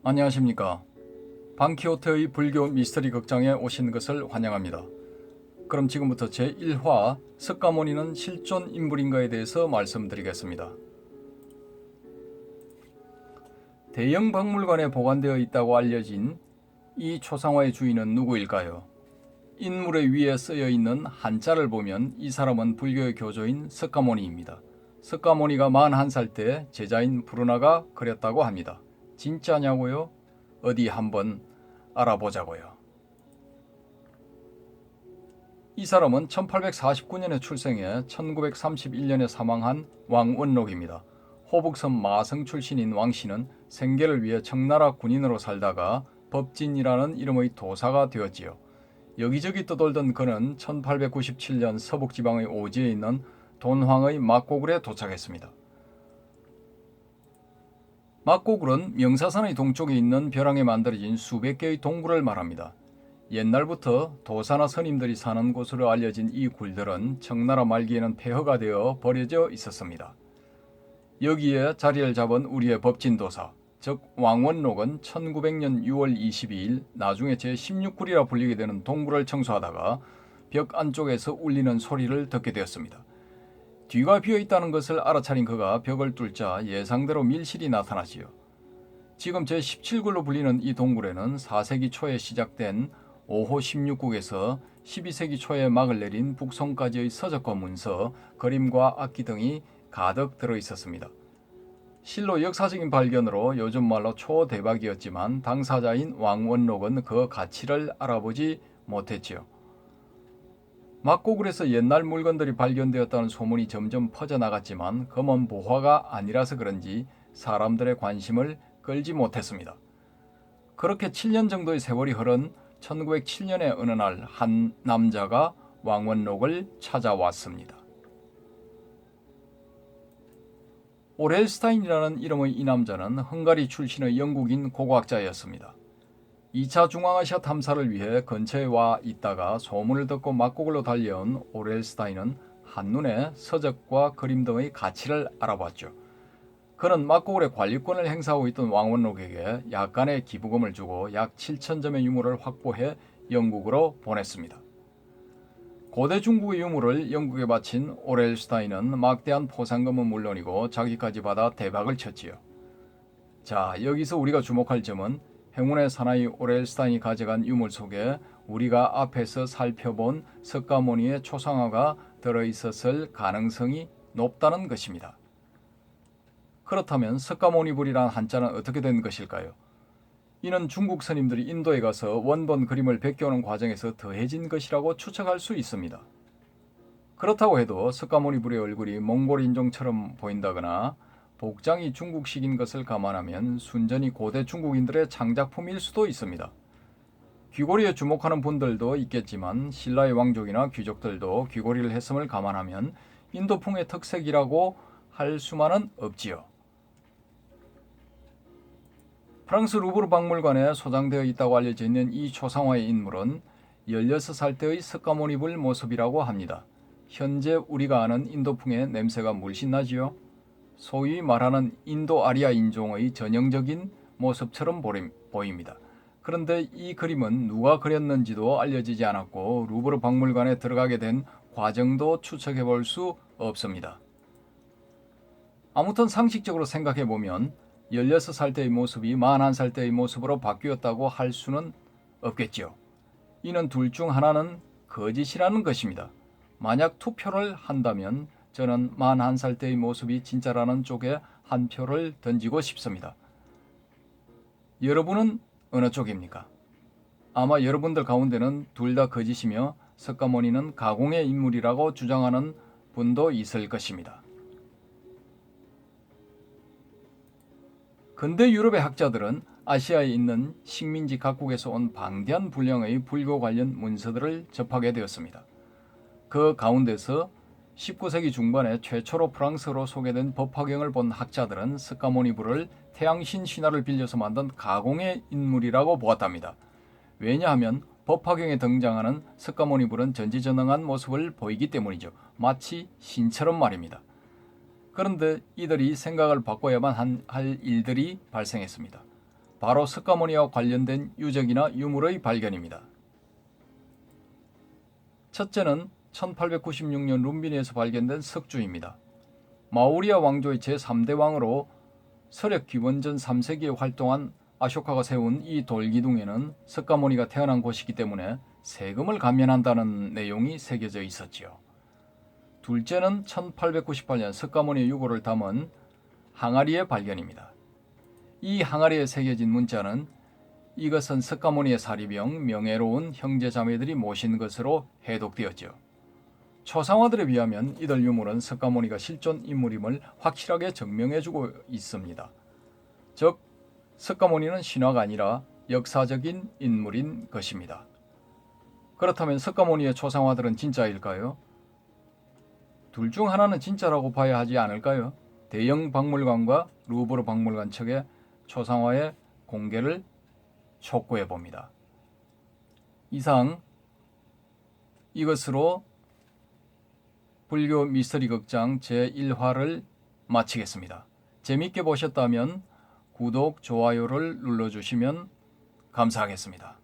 안녕하십니까. 방키호테의 불교 미스터리 극장에 오신 것을 환영합니다. 그럼 지금부터 제1화 석가모니는 실존 인물인가에 대해서 말씀드리겠습니다. 대형 박물관에 보관되어 있다고 알려진 이 초상화의 주인은 누구일까요? 인물의 위에 쓰여 있는 한자를 보면 이 사람은 불교의 교조인 석가모니입니다. 석가모니가 41살 때 제자인 부르나가 그렸다고 합니다. 진짜냐고요? 어디 한번 알아보자고요. 이 사람은 1849년에 출생해 1931년에 사망한 왕원록입니다. 호북섬 마성 출신인 왕씨는 생계를 위해 청나라 군인으로 살다가 법진이라는 이름의 도사가 되었지요. 여기저기 떠돌던 그는 1897년 서북지방의 오지에 있는 돈황의 막고굴에 도착했습니다. 막고굴은 명사산의 동쪽에 있는 벼랑에 만들어진 수백 개의 동굴을 말합니다. 옛날부터 도사나 스님들이 사는 곳으로 알려진 이 굴들은 청나라 말기에는 폐허가 되어 버려져 있었습니다. 여기에 자리를 잡은 우리의 법진도사, 즉 왕원록은 1900년 6월 22일 나중에 제16굴이라 불리게 되는 동굴을 청소하다가 벽 안쪽에서 울리는 소리를 듣게 되었습니다. 뒤가 비어있다는 것을 알아차린 그가 벽을 뚫자 예상대로 밀실이 나타나지요. 지금 제17굴로 불리는 이 동굴에는 4세기 초에 시작된 5호 16국에서 12세기 초에 막을 내린 북송까지의 서적과 문서, 그림과 악기 등이 가득 들어있었습니다. 실로 역사적인 발견으로 요즘 말로 초대박이었지만 당사자인 왕원록은 그 가치를 알아보지 못했지요. 막고굴에서 옛날 물건들이 발견되었다는 소문이 점점 퍼져나갔지만 검은 보화가 아니라서 그런지 사람들의 관심을 끌지 못했습니다. 그렇게 7년 정도의 세월이 흐른 1907년의 어느 날 한 남자가 왕원록을 찾아왔습니다. 오렐스타인이라는 이름의 이 남자는 헝가리 출신의 영국인 고고학자였습니다. 2차 중앙아시아 탐사를 위해 근처에 와 있다가 소문을 듣고 막고글로 달려온 오렐스타인은 한눈에 서적과 그림 등의 가치를 알아봤죠. 그는 막고글의 관리권을 행사하고 있던 왕원록에게 약간의 기부금을 주고 약 7,000점의 유물을 확보해 영국으로 보냈습니다. 고대 중국의 유물을 영국에 바친 오렐스타인은 막대한 포상금은 물론이고 자기까지 받아 대박을 쳤지요. 자, 여기서 우리가 주목할 점은 행운의 사나이 오렐스타인이 가져간 유물 속에 우리가 앞에서 살펴본 석가모니의 초상화가 들어있었을 가능성이 높다는 것입니다. 그렇다면 석가모니불이란 한자는 어떻게 된 것일까요? 이는 중국 스님들이 인도에 가서 원본 그림을 베껴오는 과정에서 더해진 것이라고 추측할 수 있습니다. 그렇다고 해도 석가모니불의 얼굴이 몽골 인종처럼 보인다거나 복장이 중국식인 것을 감안하면 순전히 고대 중국인들의 창작품일 수도 있습니다. 귀고리에 주목하는 분들도 있겠지만 신라의 왕족이나 귀족들도 귀고리를 했음을 감안하면 인도풍의 특색이라고 할 수만은 없지요. 프랑스 루브르 박물관에 소장되어 있다고 알려져 있는 이 초상화의 인물은 16살 때의 석가모니불 모습이라고 합니다. 현재 우리가 아는 인도풍의 냄새가 물씬 나지요. 소위 말하는 인도 아리아 인종의 전형적인 모습처럼 보입니다. 그런데 이 그림은 누가 그렸는지도 알려지지 않았고 루브르 박물관에 들어가게 된 과정도 추측해 볼 수 없습니다. 아무튼 상식적으로 생각해 보면 16살 때의 모습이 41살 때의 모습으로 바뀌었다고 할 수는 없겠지요. 이는 둘 중 하나는 거짓이라는 것입니다. 만약 투표를 한다면 저는 41살 때의 모습이 진짜라는 쪽에 한 표를 던지고 싶습니다. 여러분은 어느 쪽입니까? 아마 여러분들 가운데는 둘 다 거짓이며 석가모니는 가공의 인물이라고 주장하는 분도 있을 것입니다. 근대 유럽의 학자들은 아시아에 있는 식민지 각국에서 온 방대한 분량의 불교 관련 문서들을 접하게 되었습니다. 그 가운데서 19세기 중반에 최초로 프랑스어로 소개된 법화경을 본 학자들은 석가모니불을 태양신 신화를 빌려서 만든 가공의 인물이라고 보았답니다. 왜냐하면 법화경에 등장하는 석가모니불은 전지전능한 모습을 보이기 때문이죠. 마치 신처럼 말입니다. 그런데 이들이 생각을 바꿔야만 할 일들이 발생했습니다. 바로 석가모니와 관련된 유적이나 유물의 발견입니다. 첫째는 1896년 룸비니에서 발견된 석주입니다. 마우리아 왕조의 제3대 왕으로 서력 기원전 3세기에 활동한 아쇼카가 세운 이 돌기둥에는 석가모니가 태어난 곳이기 때문에 세금을 감면한다는 내용이 새겨져 있었지요. 둘째는 1898년 석가모니의 유고를 담은 항아리의 발견입니다. 이 항아리에 새겨진 문자는 이것은 석가모니의 사리병 명예로운 형제자매들이 모신 것으로 해독되었죠. 초상화들에 비하면 이들 유물은 석가모니가 실존 인물임을 확실하게 증명해주고 있습니다. 즉, 석가모니는 신화가 아니라 역사적인 인물인 것입니다. 그렇다면 석가모니의 초상화들은 진짜일까요? 둘 중 하나는 진짜라고 봐야 하지 않을까요? 대형 박물관과 루브르 박물관 측의 초상화의 공개를 촉구해 봅니다. 이상 이것으로 불교 미스터리 극장 제1화를 마치겠습니다. 재밌게 보셨다면 구독, 좋아요를 눌러주시면 감사하겠습니다.